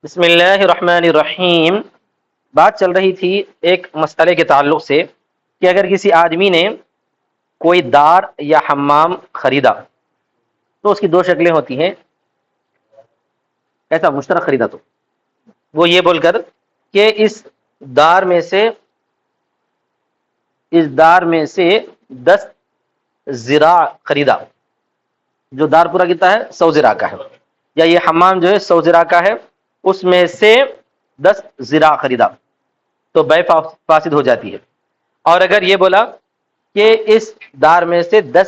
بسم اللہ الرحمن الرحیم۔ بات چل رہی تھی ایک مسئلے کے تعلق سے کہ اگر کسی آدمی نے کوئی دار یا حمام خریدا تو اس کی دو شکلیں ہوتی ہیں۔ ایسا مشترک خریدا تو وہ یہ بول کر کہ دار میں سے اس دار میں سے 10 ذراع خریدا، جو دار پورا کتنا ہے 100 ذراع کا ہے، یا یہ حمام جو ہے 100 ذراع کا ہے، اس میں سے 10 ذراع خریدا تو بیع فاسد ہو جاتی ہے۔ اور اگر یہ بولا کہ اس دار میں سے 10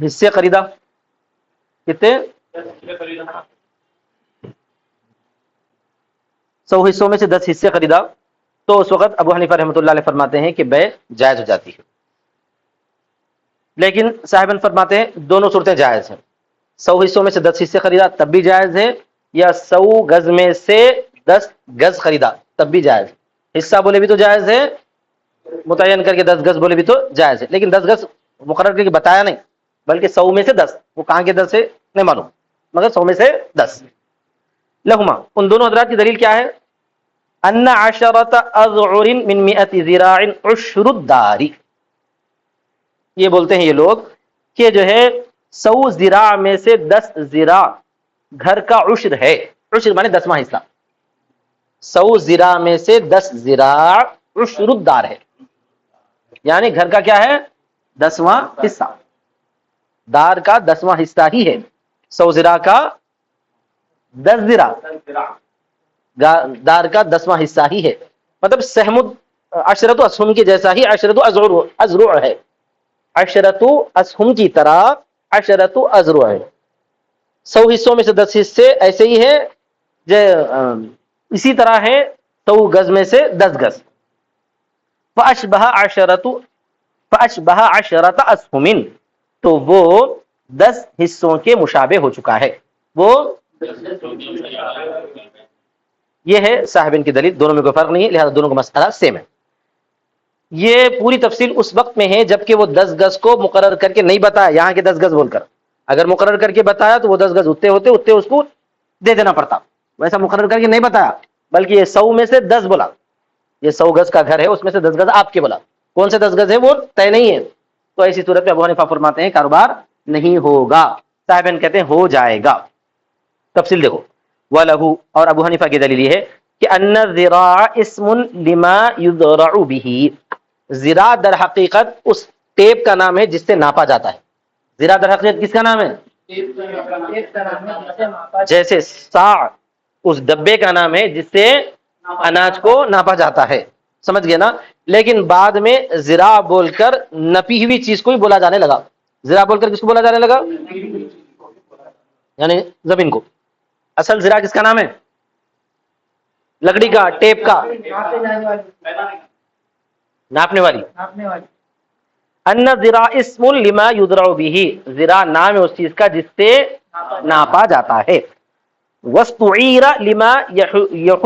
حصے خریدا، کتنے 100 حصوں میں سے 10 حصے خریدا، تو اس وقت ابو حنیفہ رحمۃ اللہ علیہ فرماتے ہیں کہ بیع جائز ہو جاتی ہے۔ لیکن صاحبان فرماتے ہیں دونوں صورتیں جائز ہیں۔ 100 حصوں میں سے 10 حصے خریدا تب بھی جائز ہے، یا 100 گز میں سے 10 گز خریدا تب بھی جائز ہے۔ حصہ بولے بھی تو جائز ہے، متعین کر کے 10 گز بولے بھی تو جائز ہے، لیکن 10 گز مقرر کر کے بتایا نہیں، بلکہ 100 میں سے 10، وہ کہاں کے 10 سے نہیں معلوم، مگر 100 میں سے 10۔ لہما، ان دونوں حضرات کی دلیل کیا ہے؟ ان 10 اذعر من 100 ذراع عشر الدار، یہ بولتے ہیں یہ لوگ کہ جو ہے 100 ذراع میں سے 10 ذراع گھر کا عشر ہے، عشر مانے 10واں حصہ، 100 ذراع میں سے 10 ذراع عشر الدار ہے، یعنی گھر کا کیا ہے 10واں حصہ، دار کا 10واں حصہ ہی ہے، 100 ذراع کا 10 ذراع دار کا 10واں حصہ ہی ہے، مطلب سہم عشرۃ اسہم کے جیسا ہی عشرۃ ازرع ہے، عشرۃ اسہم کی طرح عشرۃ ازرع ہے۔ 100 حصوں میں سے 10 حصے ایسے ہی ہے، اسی طرح ہے 100 گز میں سے 10 گز۔ فأشبہ عشرۃ اسہم، تو وہ 10 حصوں کے مشابہ ہو چکا ہے، وہ یہ ہے صاحبین کی دلیل، دونوں میں کوئی فرق نہیں ہے، لہذا دونوں کا مسئلہ سیم ہے۔ یہ پوری تفصیل اس وقت میں ہے جبکہ وہ 10 گز کو مقرر کر کے نہیں بتایا، یہاں کے 10 گز بول کر، اگر مقرر کر کے بتایا تو وہ 10 گز اتنے ہوتے اس کو دے دینا پڑتا، ویسا مقرر کر کے نہیں بتایا، بلکہ یہ 100 میں سے 10 بولا، یہ 100 گز کا گھر ہے اس میں سے 10 گز آپ کے بولا، کون سے 10 گز ہے وہ طے نہیں ہے، تو ایسی صورت میں ابو حنیفہ فرماتے ہیں کاروبار نہیں ہوگا، صاحبین کہتے ہیں ہو جائے گا۔ تفصیل دیکھو، وَلَهُ، اور ابو حنیفہ کی دلیل یہ ہے کہ ان الذراع اسم لما يذرع به، ذراع در حقیقت اس ٹیپ کا نام ہے جس سے ناپا جاتا ہے۔ ذراع در حقیقت کس کا نام ہے؟ جیسے صاع اس ڈبے کا نام ہے جس سے اناج کو ناپا جاتا ہے، سمجھ گئے نا؟ لیکن بعد میں ذراع بول کر نپی ہوئی چیز کو بھی بولا جانے لگا، ذراع بول کر کس کو بولا جانے لگا؟ یعنی زمین کو۔ اصل ذراع کس کا نام ہے؟ لکڑی کا، ٹیپ کا، ناپنے والی۔ ان ذراع اسم لما یذرع به، ذراع نام ہے اس چیز کا جس سے ناپا جاتا ہے۔ واستعیر لما یحلہ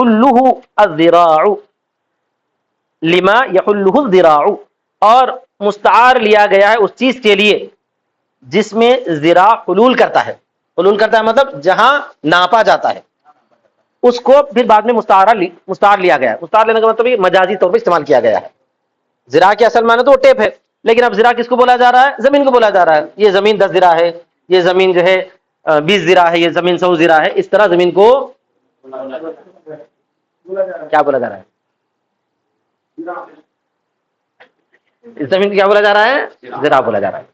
الذراع، لما یحلہ الذراع، اور مستعار لیا گیا ہے اس چیز کے لیے جس میں ذراع حلول کرتا ہے، حلول کرتا ہے مطلب جہاں ناپا جاتا ہے، اس کو پھر بعد میں مستعار لیا گیا ہے۔ مستعار لینے کا مطلب یہ مجازی طور پر استعمال کیا گیا ہے۔ ذراع کے اصل معنی تو وہ ٹیپ ہے، لیکن اب ذراع کس کو بولا جا رہا ہے؟ زمین کو بولا جا رہا ہے، یہ زمین 10 ذراع ہے، یہ زمین جو ہے 20 ذراع ہے، یہ زمین 100 ذراع ہے، اس طرح زمین کو کیا بولا جا رہا ہے؟ اس زمین کو کیا بولا جا رہا ہے؟ ذراع بولا جا رہا ہے۔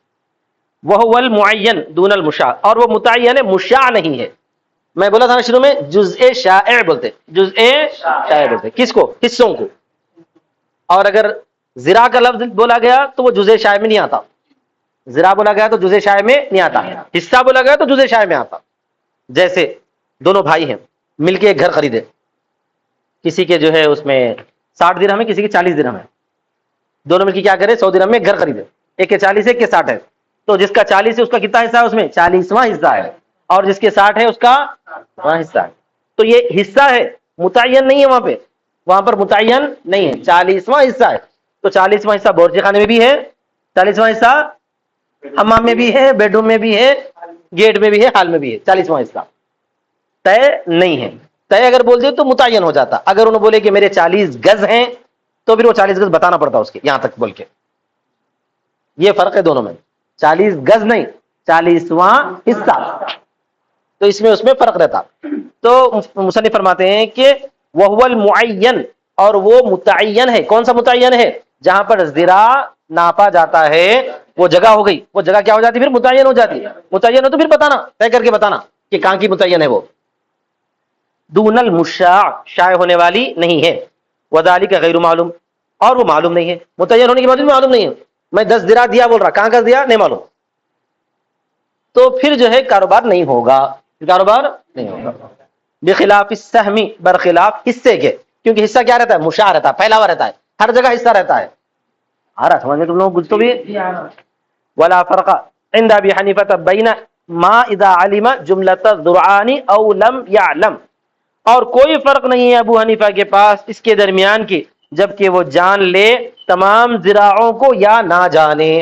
وَهُوَ الْمُعَيَّن دُونَ الْمُشَاع، اور وہ متعین ہے، مشاع نہیں ہے۔ میں بولا تھا نا شروع میں جزء شائع بولتے، جزء شائع بولتے کس کو؟ حصوں کو، اور اگر ذراع کا لفظ بولا گیا تو وہ جزء شائع میں نہیں آتا، ذراع بولا گیا تو جزء شائع میں نہیں آتا، حصہ بولا گیا تو جزء شائع میں آتا۔ جیسے دونوں بھائی ہیں، مل کے ایک گھر خریدے، کسی کے جو ہے اس میں 60 درہم ہے، کسی کے 40 درہم ہے، دونوں مل کے کیا کرے 100 درہم میں ایک گھر خریدے، ایک کے 40 ہے ایک کے 60 ہے، تو جس کا 40 ہے اس کا کتنا حصہ ہے؟ اس میں 40واں حصہ ہے، اور جس کے 60 ہے اس کا حصہ ہے، تو یہ حصہ ہے، متعین نہیں ہے، وہاں پر متعین نہیں ہے، 40واں حصہ ہے، تو 40واں حصہ باورچی خانے میں بھی ہے، 40واں حصہ حمام میں بھی ہے، بیڈ روم میں بھی ہے، گیٹ میں بھی ہے، ہال میں بھی ہے، 40واں حصہ طے نہیں ہے۔ طے اگر بول دے تو متعین ہو جاتا. اگر انہوں بولے کہ میرے 40 گز ہیں تو پھر وہ 40 گز بتانا پڑتا اس کے یہاں تک بول کے. یہ فرق ہے دونوں میں. 40 گز نہیں، 40واں حصہ. تو اس میں فرق رہتا. تو مصنف فرماتے ہیں کہ وَهُوَ الْمُعَيَّن، اور وہ متعین ہے. کون سا متعین ہے؟ جہاں پر ذراع ناپا جاتا ہے وہ جگہ ہو گئی، وہ جگہ کیا ہو جاتی؟ پھر متعین ہو جاتی. متعین ہو تو پھر بتانا، طے کر کے بتانا کہ کہاں کی متعین ہے وہ. دون المشاع، شائع ہونے والی نہیں ہے. وذالک غیر معلوم، اور وہ معلوم نہیں ہے. متعین ہونے کے بعد بھی معلوم نہیں ہے. میں 10 ذراع دیا بول رہا، کہاں کا دیا نہیں معلوم، تو پھر جو ہے کاروبار نہیں ہوگا. کاروبار نہیں ہوگا. بخلاف السہم، برخلاف حصے کے، کیونکہ حصہ کیا رہتا ہے؟ مشاع رہتا ہے، پھیلا ہوا رہتا ہے، ہر جگہ حصہ رہتا ہے. آ رہا سمجھ میں تم لوگ کچھ تو بھی. ولا فرق عند ابي حنيفه بين ما اذا علم جملة الذرعان او لم يعلم، اور کوئی فرق نہیں ہے ابو حنیفہ کے پاس اس کے درمیان کی جبکہ وہ جان لے تمام ذراعوں کو یا نہ جانے.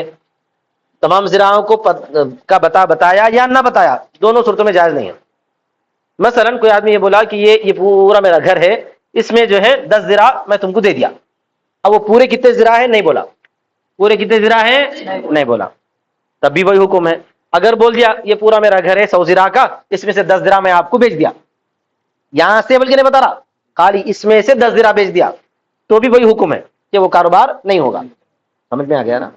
تمام ذراعوں کو کا بتایا یا نہ بتایا، دونوں صورتوں میں جائز نہیں ہے. مثلا کوئی آدمی یہ بولا کہ یہ پورا میرا گھر ہے، اس میں جو ہے 10 ذراع میں تم کو دے دیا. اب وہ پورے کتنے ذراع ہے نہیں بولا، پورے کتنے ذراع ہے نہیں بولا، تب بھی وہی حکم ہے. اگر بول دیا یہ پورا میرا گھر ہے 100 ذراع کا، اس میں سے 10 ذراع میں آپ کو بیچ دیا، یہاں سے بلکہ نہیں بتا رہا، خالی اس میں سے 10 ذراع بیچ دیا، تو بھی وہی حکم ہے کہ وہ کاروبار نہیں ہوگا. سمجھ میں آ گیا نا؟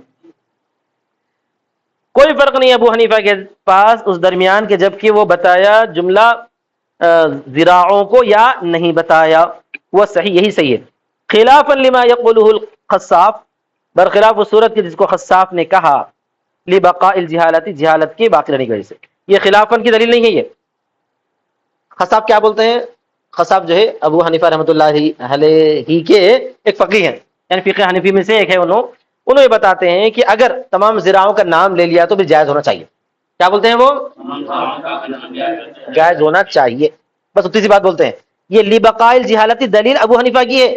کوئی فرق نہیں ابو حنیفہ کے پاس اس درمیان کے جبکہ وہ بتایا جملہ ذراعوں کو یا نہیں بتایا، وہ صحیح، یہی صحیح ہے. خلافا لما يقوله الخصاف، برخلاف وہ صورت کی جس کو خصاف نے کہا لبقاء الجہالت، جہالت کے باقی رہنے کی وجہ سے. یہ خلافاً کی دلیل نہیں ہے. یہ خصاف کیا بولتے ہیں؟ خصاف جو ہے ابو حنیفہ رحمۃ اللہ علیہ ہی کے ایک فقیہ ہیں، یعنی فقہ حنفی میں سے ایک ہے. انہوں یہ بتاتے ہیں کہ اگر تمام ذراعوں کا نام لے لیا تو بھی جائز ہونا چاہیے. کیا بولتے ہیں وہ؟ جائز ہونا چاہیے، بس اتنی سی بات بولتے ہیں. یہ لبقاء الجہالت دلیل ابو حنیفہ کی ہے،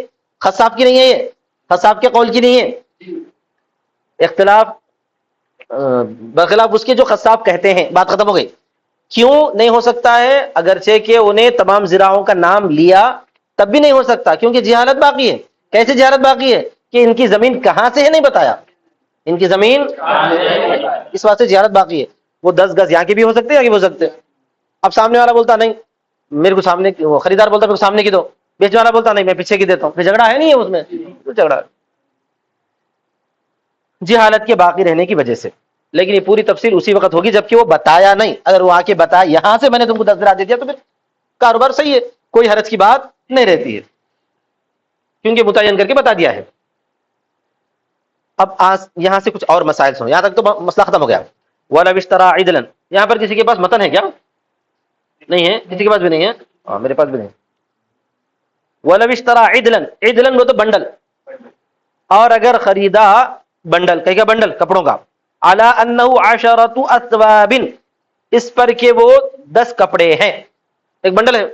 خصاف کی نہیں ہے. یہ خصاف کے قول کی نہیں ہے. اختلاف برخلاف اس کے جو خصاف کہتے ہیں. بات ختم ہو گئی. کیوں نہیں ہو سکتا ہے؟ اگرچہ کہ انہیں تمام ذراعوں کا نام لیا تب بھی نہیں ہو سکتا، کیونکہ جہالت باقی ہے. کیسے جہالت باقی ہے؟ کہ ان کی زمین کہاں سے ہے نہیں بتایا، ان کی زمین اس واسطے جہالت باقی ہے. وہ 10 گز یہاں کے بھی ہو سکتے ہیں، یہاں کے بھی ہو سکتے ہیں. اب سامنے والا بولتا نہیں میرے کو سامنے، وہ خریدار بولتا میرے کو سامنے کی دو، بیچنے والا بولتا نہیں میں پیچھے کی دیتا ہوں. پھر جھگڑا ہے نہیں ہے اس میں، جھگڑا جہالت کے باقی رہنے کی وجہ سے. لیکن یہ پوری تفصیل اسی وقت ہوگی جبکہ وہ بتایا نہیں. اگر وہ آ کے بتایا یہاں سے میں نے تم کو 10 ذراع دے دیا تو پھر کاروبار صحیح ہے، کوئی حرج کی بات نہیں رہتی ہے، کیونکہ متعین کر کے بتا دیا ہے. اب یہاں سے کچھ اور مسائل سنو، یہاں تک تو مسئلہ ختم ہو گیا. وَلَوِ اشْتَرَىٰ عِدْلًا، یہاں پر کسی کے پاس متن ہے کیا؟ نہیں ہے، کسی کے پاس بھی نہیں ہے، میرے پاس بھی نہیں. وَلَوِ اشْتَرَىٰ عِدْلًا، عِدْلًا وہ تو بنڈل، اور اگر خریدا بنڈل، کہیں کا بنڈل کپڑوں کا، عَلَىٰ أَنَّهُ عَشَرَةُ أَثْوَابٍ، اس پر کہ وہ 10 کپڑے ہیں. ایک بنڈل ہے،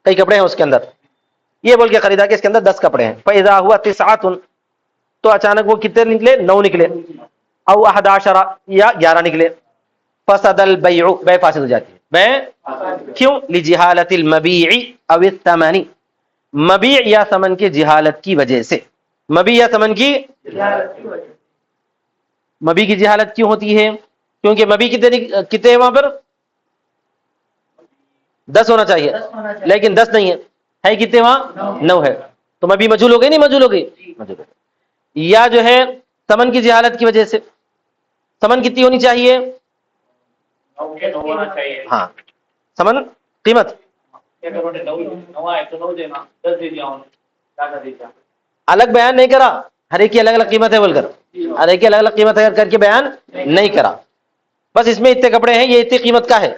کئی کپڑے ہیں اس کے اندر، یہ بول کے خریدا کہ اس کے اندر 10 کپڑے ہیں. فَإِذَا هُوَ تِسْعَةٌ، تو اچانک وہ کتنے نکلے؟ 9 نکلے. او 11 یا 11 نکلے. فسد البیع، بے فاسد ہو جاتی ہے. بے کیوں؟ لجہالت المبیع او الثمن، مبیع یا ثمن کے جہالت کی وجہ سے. مبیع یا ثمن کی مبیع کی جہالت کیوں ہوتی ہے؟ کیونکہ مبیع کتنے وہاں پر 10 ہونا چاہیے، لیکن 10 نہیں ہے کتنے وہاں 9 ہے. تو مبیع مجہول ہو گئی نہیں مجہول ہو گئی؟ مجہول. یا جو ہے ثمن کی جہالت کی وجہ سے. ثمن کتنی ہونی چاہیے؟ ہاں ثمن قیمت الگ بیان نہیں کرا، ہر ایک کی الگ الگ قیمت ہے بول کر، ہر ایک کی الگ الگ قیمت ہے کر کے بیان نہیں کرا. بس اس میں اتنے کپڑے ہیں، یہ اتنی قیمت کا ہے،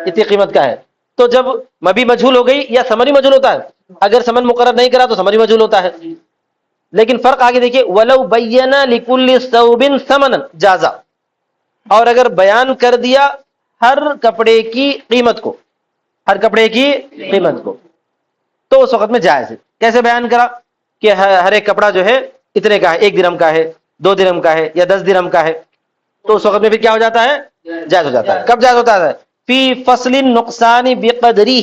اتنی قیمت کا ہے. تو جب مبیع مجہول ہو گئی یا ثمن ہی مجہول ہوتا ہے. اگر ثمن مقرر نہیں کرا تو ثمن ہی مجہول ہوتا ہے. لیکن فرق آگے دیکھیے، وَلَوْ بَيَّنَ لِكُلِّ ثَوْبٍ ثَمَنًا جَازَ، اور اگر بیان کر دیا ہر کپڑے کی قیمت کو، ہر کپڑے کی قیمت کو، تو اس وقت میں جائز ہے. کیسے بیان کرا؟ کہ ہر ایک کپڑا جو ہے اتنے کا ہے، 1 درہم کا ہے، 2 درہم کا ہے یا 10 درہم کا ہے، تو اس وقت میں پھر کیا ہو جاتا ہے؟ جائز ہو جاتا ہے. کب جائز ہوتا ہے؟ فی فصل النقصان بقدرہ،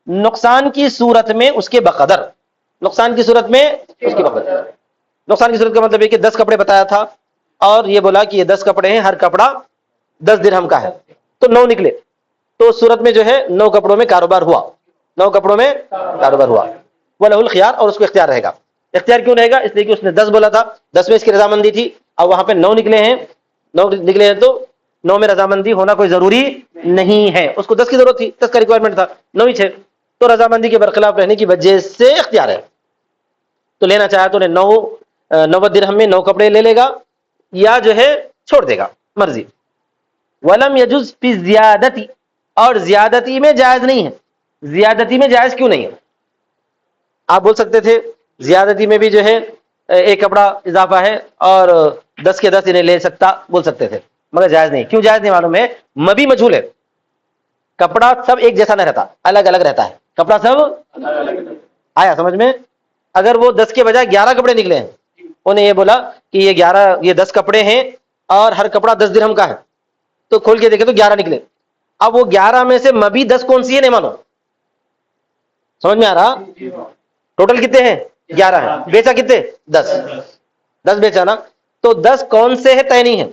نقصان کی صورت میں اس کے بقدر، نقصان کی صورت میں اس کے بقدر. نقصان کی صورت کا مطلب یہ کہ 10 کپڑے بتایا تھا اور یہ بولا کہ یہ 10 کپڑے ہیں، ہر کپڑا 10 درہم کا ہے، تو 9 نکلے، تو اس صورت میں جو ہے 9 کپڑوں میں کاروبار ہوا، 9 کپڑوں میں کاروبار ہوا. وَلَهُ الْخِيَارُ، اور اس کو اختیار رہے گا. اختیار کیوں رہے گا؟ اس لیے کہ اس نے 10 بولا تھا، 10 میں اس کی رضامندی تھی، اور وہاں پہ 9 نکلے ہیں، 9 نکلے ہیں، تو 9 میں رضامندی ہونا کوئی ضروری نہیں ہے. اس کو 10 کی ضرورت تھی، 10 کا ریکوائرمنٹ تھا، 9 ہی تھے، تو رضامندی کے برخلاف رہنے کی وجہ سے اختیار ہے. تو لینا چاہا تو انہیں 9 درہم میں 9 کپڑے لے لے گا، یا جو ہے چھوڑ دے گا، مرضی. ولم یجوز فی زیادتی، اور زیادتی میں جائز نہیں ہے. زیادتی میں جائز کیوں نہیں ہے؟ آپ بول سکتے تھے زیادتی میں بھی جو ہے ایک کپڑا اضافہ ہے اور 10 کے 10 انہیں لے سکتا، بول سکتے تھے، مگر جائز نہیں. کیوں جائز نہیں معلوم ہے؟ مبی مجھول ہے، کپڑا سب ایک جیسا نہ رہتا، الگ الگ رہتا ہے، کپڑا سب آیا سمجھ میں؟ اگر وہ 10 کے بجائے 11 کپڑے نکلے ہیں، انہیں یہ بولا کہ یہ 10 کپڑے ہیں اور ہر کپڑا 10 درہم کا ہے، تو کھول کے دیکھے تو 11 نکلے. اب وہ 11 میں سے مبی 10 کون سی ہے؟ نہیں مانو. سمجھ میں آ رہا؟ ٹوٹل کتنے ہیں؟ 11 ہیں، بیچا کتنے؟ 10. 10 بیچا نا، تو 10 کون سے ہے؟ طے نہیں ہے.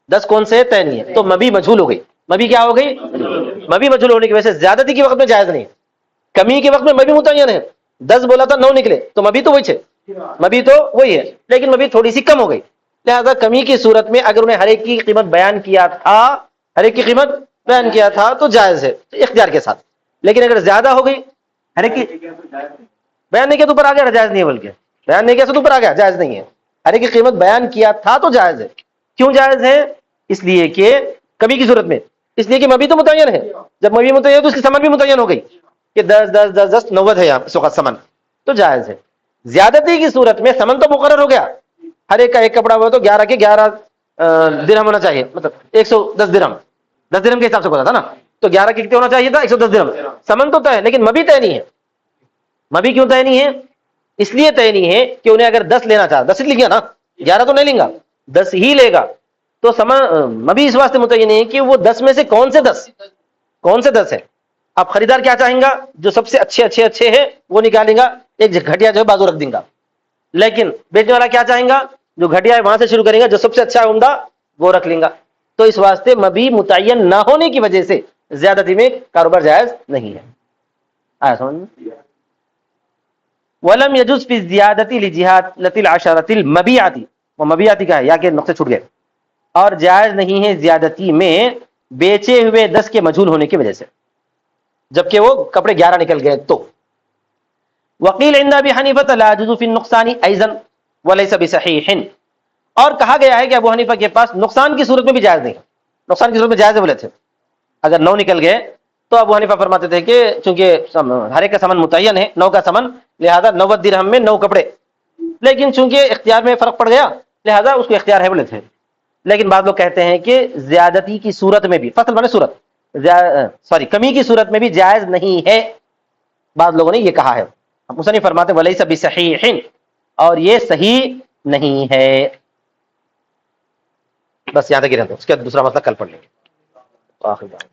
10 کون سے ہے؟ طے نہیں ہے، تو مبی مجھول ہو گئی. مبی کیا ہو گئی؟ مبی مجھول ہونے کی وجہ سے زیادتی کے وقت میں جائز نہیں ہے. کمی کے وقت میں مبی متعین ہے. 10 بولا تھا، 9 نکلے، تو مبی تو وہی تھے، مبی تو وہی ہے، لیکن مبی تھوڑی سی کم ہو گئی. لہذا کمی کی صورت میں اگر انہیں ہر ایک کی قیمت بیان کیا تھا، ہر ایک کی قیمت بیان کیا تھا تو جائز ہے اختیار کے ساتھ. لیکن اگر زیادہ ہو گئی، ہر ایک کی بیان نہیں کیا تو اوپر آ گیا، جائز نہیں ہے، بلکہ بیان نہیں کیا تو اوپر آ گیا، جائز نہیں ہے. ہر ایک کی قیمت بیان کیا تھا تو جائز ہے. کیوں جائز ہے؟ اس لیے کہ کمی کی صورت میں، اس لیے کہ مبی تو متعین ہے. جب مبی متعین ہے تو اس کی ثمن بھی متعین ہو گئی کہ 10 10 10 10 90 ہے یہاں اس وقت ثمن، تو جائز ہے. زیادتی کی صورت میں ثمن تو مقرر ہو گیا، ہر ایک کا ایک کپڑا ہوا تو 11 کے 11 درہم ہونا چاہیے، مطلب 110 درہم، 10 درہم کے حساب سے بولا تھا نا، تو 11 کے کتنے ہونا چاہیے تھا؟ 110 درہم. ثمن تو طے ہے لیکن مبی طے نہیں ہے. مبی کیوں طے نہیں ہے؟ اس لیے طے نہیں ہے کہ انہیں اگر 10 لینا چاہا، 10 ہی لیا نا، 11 تو نہیں لیں گا، 10 ہی لے گا، تو مبی اس واسطے متعین ہے کہ وہ 10 میں سے کون سے 10، کون سے 10 ہے. اب خریدار کیا چاہیں گا؟ جو سب سے اچھے اچھے اچھے ہیں وہ نکالیں گا، ایک گھٹیا جو ہے بازو رکھ دیں گا. لیکن بیچنے والا کیا چاہیں گا؟ جو گھٹیا ہے وہاں سے شروع کریں گا، جو سب سے اچھا ہے عمدہ وہ رکھ لیں گا. تو اس واسطے مبی متعین نہ ہونے کی وجہ سے زیادتی میں کاروبار جائز نہیں ہے. آیا سمجھ میں؟ ولم یجوز فی زیادتی لجہالۃ العشرۃ المبیعۃ، وہ مبیعاتی کا ہے یا کہ نقطے چھوٹ گئے، اور جائز نہیں ہے زیادتی میں بیچے ہوئے 10 کے مجھول ہونے کی وجہ سے، جبکہ وہ کپڑے 11 نکل گئے تو. وقیل عند ابی حنیفہ لا يجوز فی النقصان ایضا وليس بصحیح، اور کہا گیا ہے کہ ابو حنیفہ کے پاس نقصان کی صورت میں بھی جائز نہیں. نقصان کی صورت میں جائز ہے بولے تھے، اگر 9 نکل گئے تو ابو حنیفہ فرماتے تھے کہ چونکہ ہر ایک کا ثمن متعین ہے، 9 کا ثمن، لہذا 90 درہم میں 9 کپڑے. لیکن چونکہ اختیار میں فرق پڑ گیا لہذا اس کو اختیار ہے بولے تھے. لیکن بعض لوگ کہتے ہیں کہ زیادتی کی صورت میں بھی، فصل بنے صورت، کمی کی صورت میں بھی جائز نہیں ہے. بعض لوگوں نے یہ کہا ہے. مصنف فرماتے ولیس بصحیح، اور یہ صحیح نہیں ہے. بس یہاں تک ہی رہتے، اس کے دوسرا مسئلہ کل پڑھ لیں گے. آخر بات